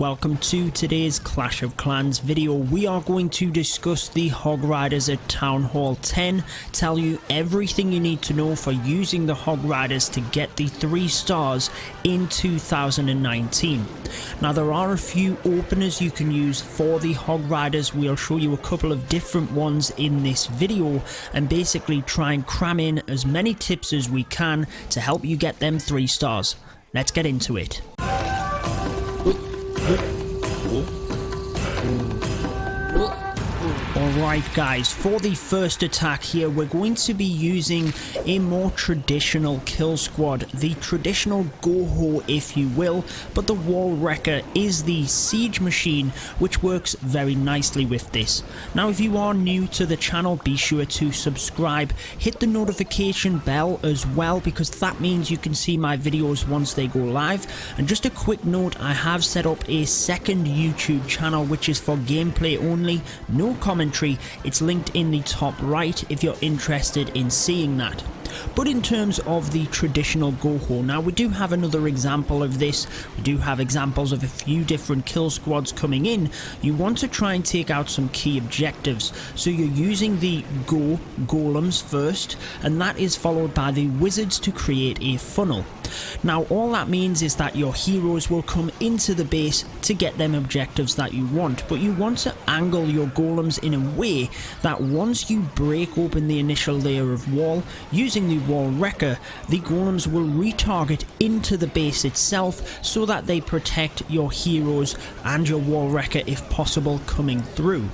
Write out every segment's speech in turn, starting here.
welcome to today's Clash of Clans video. We are going to discuss the Hog Riders at Town Hall 10, tell you everything you need to know for using the Hog Riders to get the 3 stars in 2019. Now there are a few openers you can use for the Hog Riders. We'll show you a couple of different ones in this video and basically try and cram in as many tips as we can to help you get them 3 stars. Let's get into it. Alright guys, for the first attack here we're going to be using a more traditional kill squad, the traditional go-ho if you will, but the wall wrecker is the siege machine which works very nicely with this. Now if you are new to the channel, be sure to subscribe, hit the notification bell as well because that means you can see my videos once they go live. And just a quick note, I have set up a second YouTube channel which is for gameplay only, no commentary. It's linked in the top right if you're interested in seeing that. But in terms of the traditional go-ho, now we do have another example of this. We do have examples of a few different kill squads coming in. You want to try and take out some key objectives. So you're using the golems first, and that is followed by the wizards to create a funnel. Now all that means is that your heroes will come into the base to get them objectives that you want, but you want to angle your golems in a way that once you break open the initial layer of wall using the wall wrecker, the golems will retarget into the base itself so that they protect your heroes and your wall wrecker if possible coming through.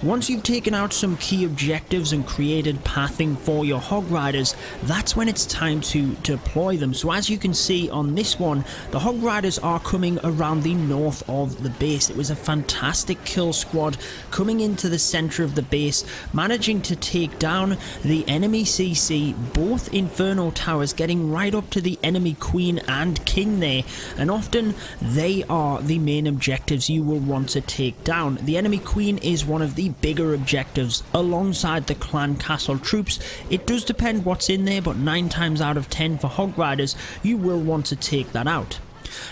Once you've taken out some key objectives and created pathing for your Hog Riders, that's when it's time to deploy them. So as you can see on this one, the Hog Riders are coming around the north of the base. It was a fantastic kill squad coming into the center of the base, managing to take down the enemy CC, both Inferno towers, getting right up to the enemy queen and king there, and often they are the main objectives you will want to take down. The enemy queen is one of the bigger objectives alongside the clan castle troops. It does depend what's in there, but 9 times out of 10 for Hog Riders you will want to take that out.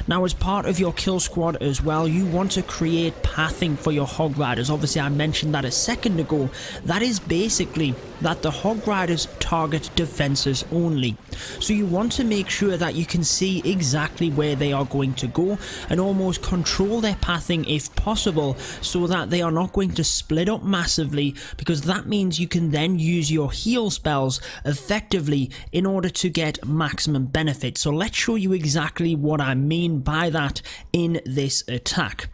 Now as part of your kill squad as well, you want to create pathing for your Hog Riders. Obviously I mentioned that a second ago. That is basically that the Hog Riders target defenses only. So you want to make sure that you can see exactly where they are going to go and almost control their pathing if possible so that they are not going to split up massively, because that means you can then use your heal spells effectively in order to get maximum benefit. So let's show you exactly what I mean by that in this attack.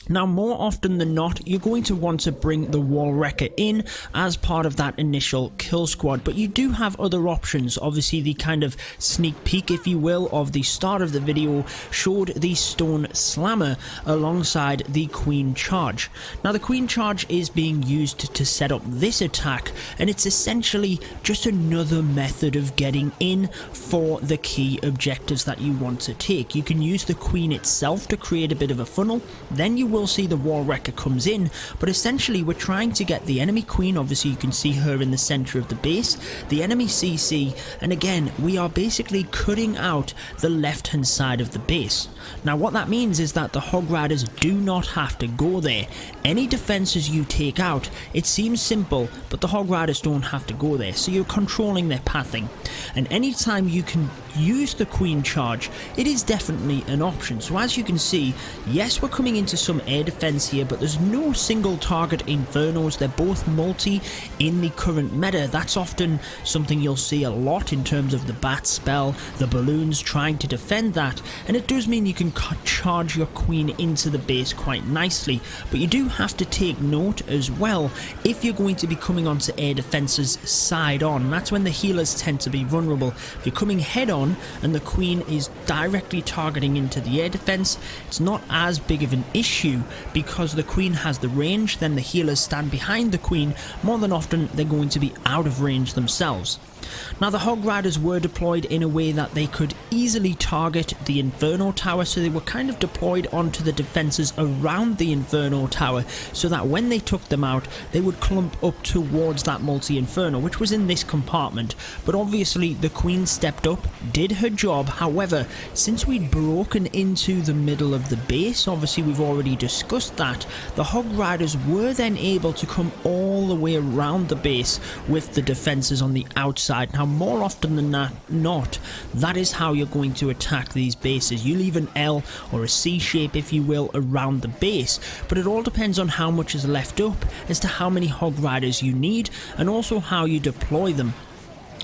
Now more often than not you're going to want to bring the wall wrecker in as part of that initial kill squad, but you do have other options. Obviously the kind of sneak peek if you will of the start of the video showed the stone slammer alongside the queen charge. Now the queen charge is being used to set up this attack, and it's essentially just another method of getting in for the key objectives that you want to take. You can use the queen itself to create a bit of a funnel, then you will see the wall wrecker comes in, but essentially we're trying to get the enemy queen. Obviously you can see her in the center of the base, the enemy CC, and again we are basically cutting out the left hand side of the base. Now what that means is that the Hog Riders do not have to go there. Any defenses you take out, it seems simple, but the Hog Riders don't have to go there, so you're controlling their pathing. And anytime you can use the queen charge, it is definitely an option. So as you can see, yes, we're coming into some air defense here, but there's no single target infernos. They're both multi in the current meta. That's often something you'll see a lot in terms of the bat spell, the balloons trying to defend that, and it does mean you can charge your queen into the base quite nicely. But you do have to take note as well, if you're going to be coming onto air defenses side on, that's when the healers tend to be vulnerable. If you're coming head on and the queen is directly targeting into the air defense, it's not as big of an issue because the queen has the range, then the healers stand behind the queen. More than often they're going to be out of range themselves. Now the Hog Riders were deployed in a way that they could easily target the Inferno Tower, so they were kind of deployed onto the defences around the Inferno Tower, so that when they took them out they would clump up towards that multi-Inferno, which was in this compartment. But obviously the Queen stepped up, did her job. However, since we'd broken into the middle of the base, obviously we've already discussed that, the Hog Riders were then able to come all the way around the base with the defences on the outside. Now more often than not, that is how you're going to attack these bases. You leave an L or a C shape, if you will, around the base, but it all depends on how much is left up as to how many Hog Riders you need and also how you deploy them.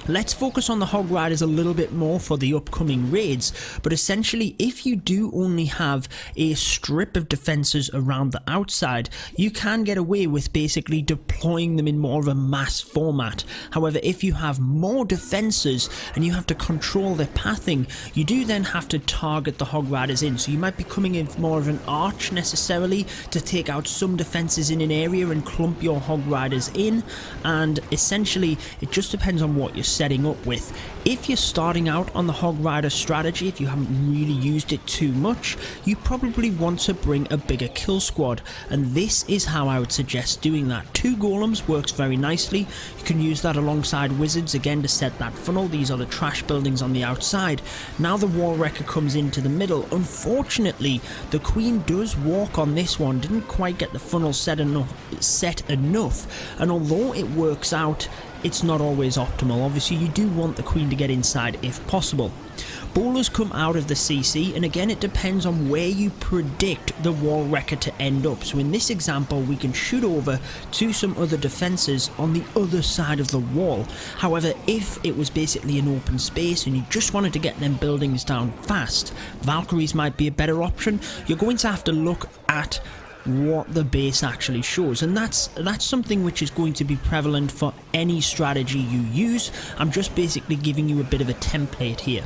Let's focus on the Hog Riders a little bit more for the upcoming raids, but essentially if you do only have a strip of defences around the outside, you can get away with basically deploying them in more of a mass format. However, if you have more defences and you have to control their pathing, you do then have to target the Hog Riders in, so you might be coming in more of an arch necessarily to take out some defences in an area and clump your Hog Riders in, and essentially it just depends on what you're setting up with. If you're starting out on the Hog Rider strategy, if you haven't really used it too much, you probably want to bring a bigger kill squad, and this is how I would suggest doing that. 2 golems works very nicely. You can use that alongside wizards again to set that funnel. These are the trash buildings on the outside. Now the wall wrecker comes into the middle. Unfortunately, the Queen does walk on this one, didn't quite get the funnel set enough, and although it works out, it's not always optimal. Obviously you do want the Queen to get inside if possible. Bowlers come out of the CC, and again it depends on where you predict the wall wrecker to end up. So in this example we can shoot over to some other defences on the other side of the wall. However, if it was basically an open space and you just wanted to get them buildings down fast, Valkyries might be a better option. You're going to have to look at what the base actually shows, and that's something which is going to be prevalent for any strategy you use. I'm just basically giving you a bit of a template here.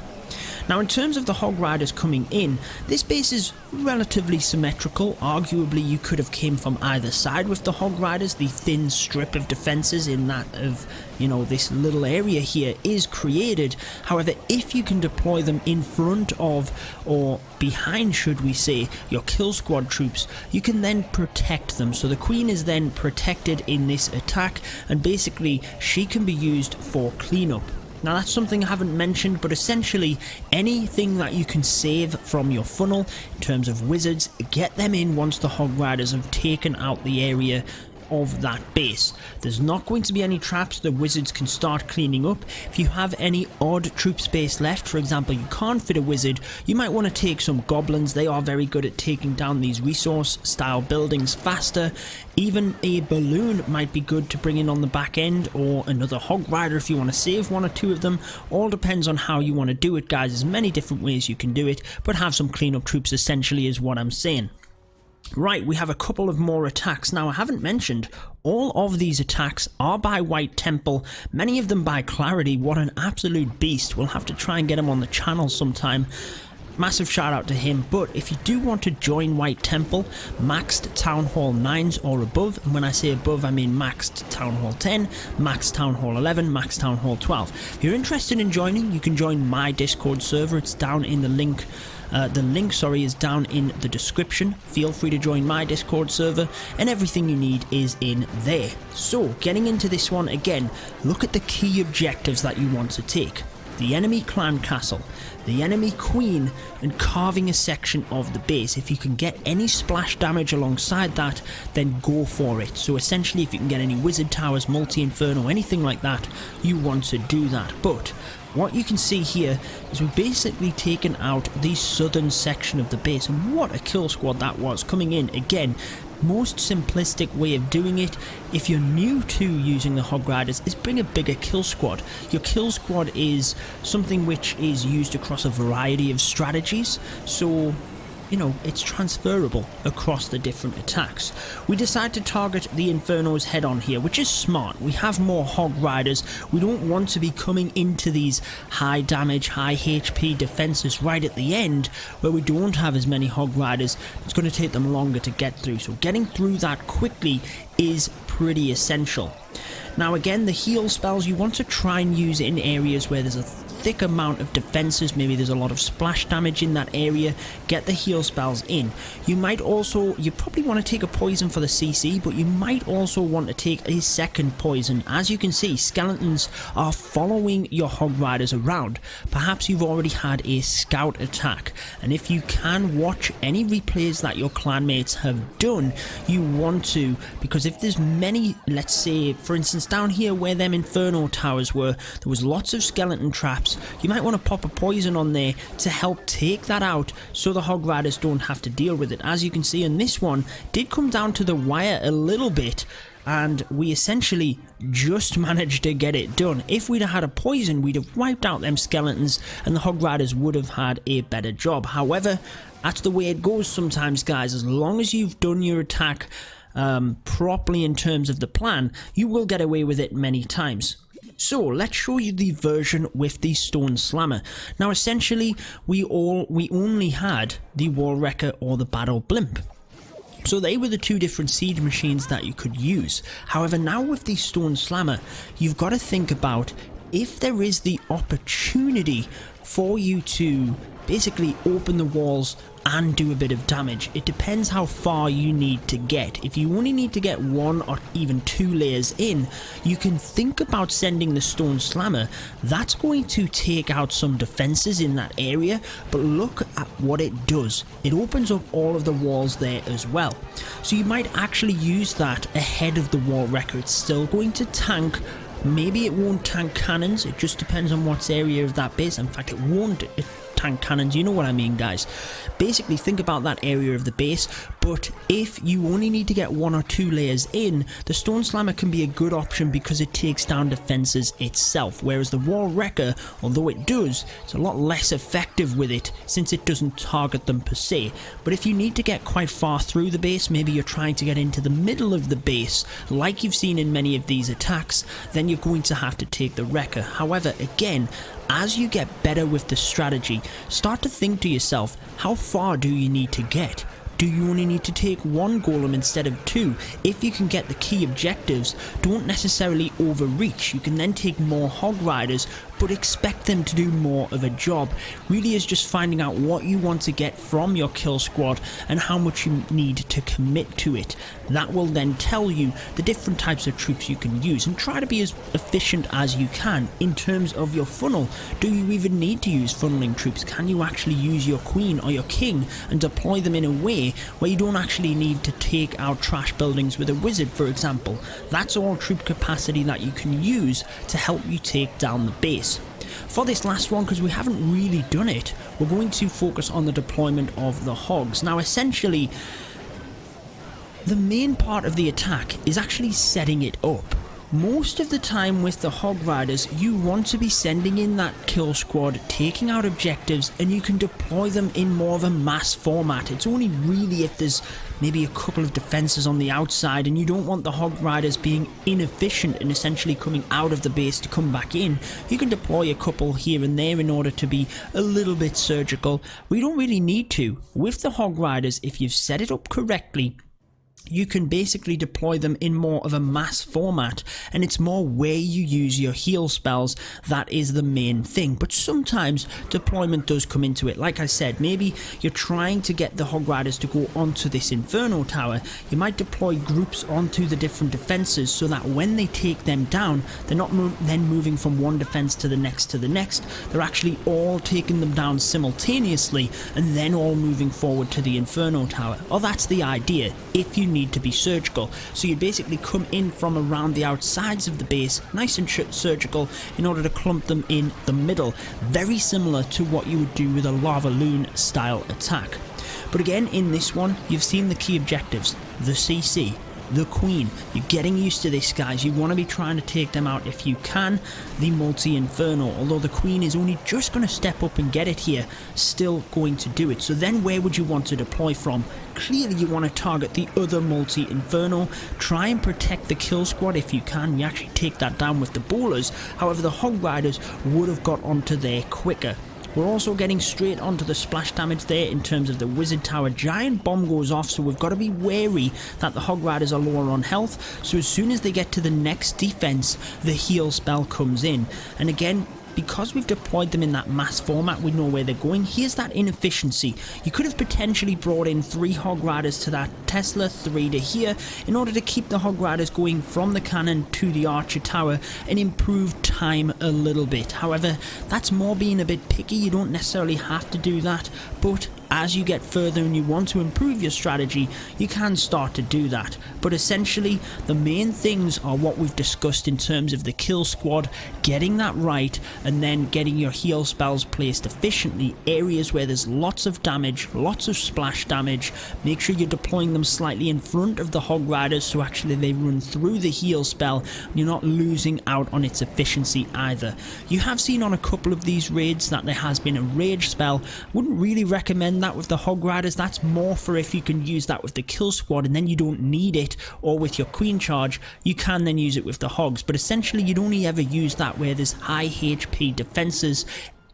Now in terms of the Hog Riders coming in, this base is relatively symmetrical. Arguably you could have came from either side with the Hog Riders. The thin strip of defences in that of, you know, this little area here is created. However, if you can deploy them in front of, or behind should we say, your kill squad troops, you can then protect them. So the Queen is then protected in this attack, and basically she can be used for cleanup. Now that's something I haven't mentioned, but essentially anything that you can save from your funnel in terms of wizards, get them in once the Hog Riders have taken out the area of that base. There's not going to be any traps. The wizards can start cleaning up. If you have any odd troop space left, for example you can't fit a wizard, you might want to take some goblins. They are very good at taking down these resource style buildings faster. Even a balloon might be good to bring in on the back end, or another Hog Rider if you want to save 1 or 2 of them. All depends on how you want to do it, guys. There's many different ways you can do it, but have some cleanup troops essentially is what I'm saying. Right, we have a couple of more attacks. Now I haven't mentioned, all of these attacks are by White Temple, many of them by Clarity. What an absolute beast. We'll have to try and get him on the channel sometime. Massive shout out to him. But if you do want to join White Temple, maxed Town Hall 9s or above, and when I say above I mean maxed Town Hall 10, maxed Town Hall 11, maxed Town Hall 12. If you're interested in joining, you can join my Discord server. It's down in the link. The link is down in the description. Feel free to join my Discord server, and everything you need is in there. So getting into this one again, look at the key objectives that you want to take. The enemy clan castle, the enemy queen, and carving a section of the base. If you can get any splash damage alongside that, then go for it. So essentially if you can get any wizard towers, multi-inferno, anything like that, you want to do that. But what you can see here is we've basically taken out the southern section of the base, and what a kill squad that was coming in. Again, most simplistic way of doing it, if you're new to using the Hog Riders, is bring a bigger kill squad. Your kill squad is something which is used across a variety of strategies, so you know, it's transferable across the different attacks. We decide to target the Infernos head on here, which is smart. We have more Hog Riders. We don't want to be coming into these high damage, high HP defenses right at the end where we don't have as many Hog Riders. It's going to take them longer to get through. So getting through that quickly is pretty essential. Now again, the heal spells you want to try and use in areas where there's a thick amount of defenses, maybe there's a lot of splash damage in that area. Get the heal spells in. You probably want to take a poison for the CC, but you might also want to take a second poison. As you can see, skeletons are following your Hog Riders around. Perhaps you've already had a scout attack, and if you can watch any replays that your clanmates have done, you want to, because if there's many, let's say for instance down here where them Inferno towers were, there was lots of skeleton traps. You might want to pop a poison on there to help take that out so the Hog Riders don't have to deal with it. As you can see in this one, did come down to the wire a little bit, and we essentially just managed to get it done. If we'd have had a poison, we'd have wiped out them skeletons and the Hog Riders would have had a better job. However, that's the way it goes sometimes, guys. As long as you've done your attack properly in terms of the plan, you will get away with it many times. So let's show you the version with the Stone Slammer. Now essentially we only had the Wall Wrecker or the Battle Blimp. So they were the two different siege machines that you could use. However, now with the Stone Slammer, you've got to think about if there is the opportunity for you to basically open the walls and do a bit of damage. It depends how far you need to get. If you only need to get 1 or even 2 layers in, you can think about sending the Stone Slammer. That's going to take out some defenses in that area, but look at what it does. It opens up all of the walls there as well. So you might actually use that ahead of the Wall Wrecker. It's still going to tank. Maybe it won't tank cannons. It just depends on what area of that base. In fact, it won't tank cannons. You know what I mean, guys. Basically, think about that area of the base. But if you only need to get 1 or 2 layers in, the Stone Slammer can be a good option because it takes down defenses itself. Whereas the Wall Wrecker, although it does, it's a lot less effective with it since it doesn't target them per se. But if you need to get quite far through the base, maybe you're trying to get into the middle of the base, like you've seen in many of these attacks, then you're going to have to take the Wrecker. However, again, as you get better with the strategy, start to think to yourself, how far do you need to get? Do you only need to take 1 golem instead of 2? If you can get the key objectives, don't necessarily overreach. You can then take more Hog Riders, but expect them to do more of a job. Really is just finding out what you want to get from your kill squad and how much you need to commit to it. That will then tell you the different types of troops you can use, and try to be as efficient as you can in terms of your funnel. Do you even need to use funneling troops? Can you actually use your queen or your king and deploy them in a way where you don't actually need to take out trash buildings with a wizard, for example? That's all troop capacity that you can use to help you take down the base. For this last one, because we haven't really done it, we're going to focus on the deployment of the Hogs. Now essentially, the main part of the attack is actually setting it up. Most of the time with the Hog Riders, you want to be sending in that kill squad, taking out objectives, and you can deploy them in more of a mass format. It's only really if there's maybe a couple of defenses on the outside and you don't want the Hog Riders being inefficient and essentially coming out of the base to come back in, you can deploy a couple here and there in order to be a little bit surgical. We don't really need to. With the Hog Riders, if you've set it up correctly, you can basically deploy them in more of a mass format, and it's more where you use your heal spells that is the main thing. But sometimes deployment does come into it. Like I said, maybe you're trying to get the Hog Riders to go onto this Inferno tower. You might deploy groups onto the different defenses so that when they take them down, they're not then moving from one defense to the next to the next. They're actually all taking them down simultaneously and then all moving forward to the Inferno tower. Or that's the idea, if you need to be surgical. So you basically come in from around the outsides of the base, nice and surgical, in order to clump them in the middle. Very similar to what you would do with a lava loon style attack. But again, in this one, you've seen the key objectives: the CC, the Queen. You're getting used to this, guys. You want to be trying to take them out if you can. The multi-inferno, although the Queen is only just going to step up and get it here, still going to do it. So then where would you want to deploy from? Clearly you want to target the other multi-inferno. Try and protect the kill squad if you can. You actually take that down with the bowlers. However, the Hog Riders would have got onto there quicker. We're also getting straight onto the splash damage there in terms of the wizard tower. Giant bomb goes off, so we've got to be wary that the Hog Riders are lower on health. So as soon as they get to the next defense, the heal spell comes in. And again, because we've deployed them in that mass format, we know where they're going. Here's that inefficiency. You could have potentially brought in 3 Hog Riders to that Tesla, 3 to here, in order to keep the Hog Riders going from the cannon to the Archer Tower and improve time a little bit. However, that's more being a bit picky. You don't necessarily have to do that, but as you get further and you want to improve your strategy, you can start to do that. But essentially, the main things are what we've discussed in terms of the kill squad, getting that right, and then getting your heal spells placed efficiently. Areas where there's lots of damage, lots of splash damage. Make sure you're deploying them slightly in front of the Hog Riders so actually they run through the heal spell and you're not losing out on its efficiency either. You have seen on a couple of these raids that there has been a rage spell. Wouldn't really recommend that with the Hog Riders. That's more for if you can use that with the kill squad and then you don't need it, or with your queen charge you can then use it with the hogs, but essentially you'd only ever use that where there's high HP defenses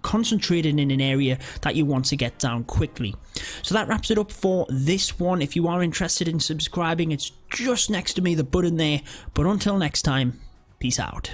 concentrated in an area that you want to get down quickly. So that wraps it up for this one. If you are interested in subscribing, it's just next to me, the button there. But until next time, peace out.